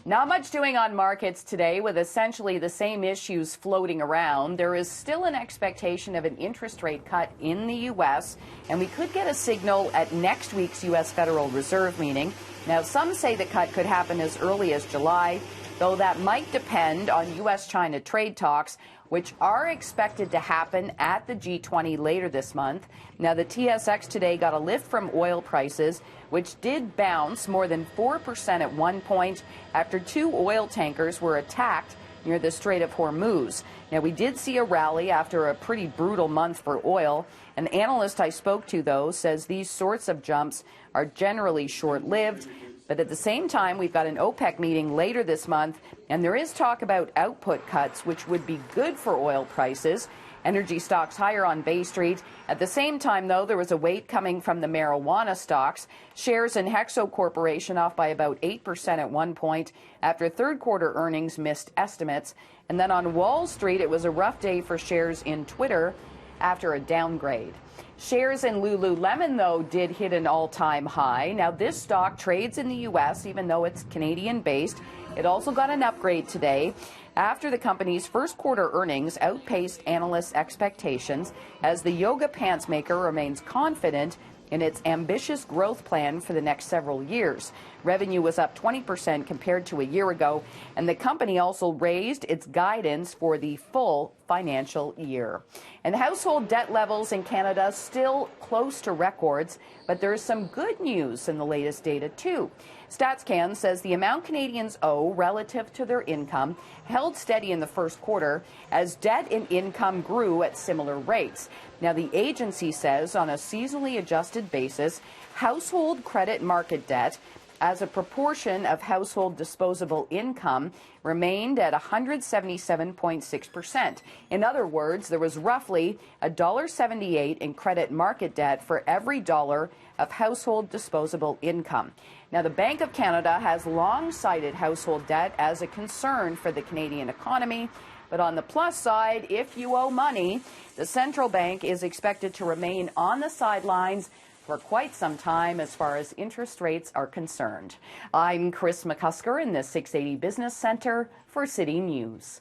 Not much doing on markets today with essentially the same issues floating around. There is still an expectation of an interest rate cut in the U.S., and we could get a signal at next week's U.S. Federal Reserve meeting. Now, some say the cut could happen as early as July, though that might depend on U.S.-China trade talks, which are expected to happen at the G20 later this month. Now, the TSX today got a lift from oil prices, which did bounce more than 4% at one point after two oil tankers were attacked near the Strait of Hormuz. Now, we did see a rally after a pretty brutal month for oil. An analyst I spoke to, though, says these sorts of jumps are generally short-lived. But at the same time, we've got an OPEC meeting later this month, and there is talk about output cuts, which would be good for oil prices. Energy stocks higher on Bay Street. At the same time, though, there was a weight coming from the marijuana stocks. Shares in Hexo Corporation off by about 8% at one point after third-quarter earnings missed estimates. And then on Wall Street, it was a rough day for shares in Twitter after a downgrade. Shares in Lululemon, though, did hit an all-time high. Now, this stock trades in the U.S., even though it's Canadian-based. It also got an upgrade today after the company's first-quarter earnings outpaced analysts' expectations, as the yoga pants maker remains confident in its ambitious growth plan for the next several years. Revenue was up 20% compared to a year ago, and the company also raised its guidance for the full financial year. And household debt levels in Canada still close to records, but there is some good news in the latest data, too. StatsCan says the amount Canadians owe relative to their income held steady in the first quarter as debt and income grew at similar rates. Now, the agency says on a seasonally adjusted basis, household credit market debt as a proportion of household disposable income remained at 177.6%. In other words, there was roughly $1.78 in credit market debt for every dollar of household disposable income. Now, the Bank of Canada has long cited household debt as a concern for the Canadian economy. But on the plus side, if you owe money, the central bank is expected to remain on the sidelines for quite some time as far as interest rates are concerned. I'm Chris McCusker in the 680 Business Center for City News.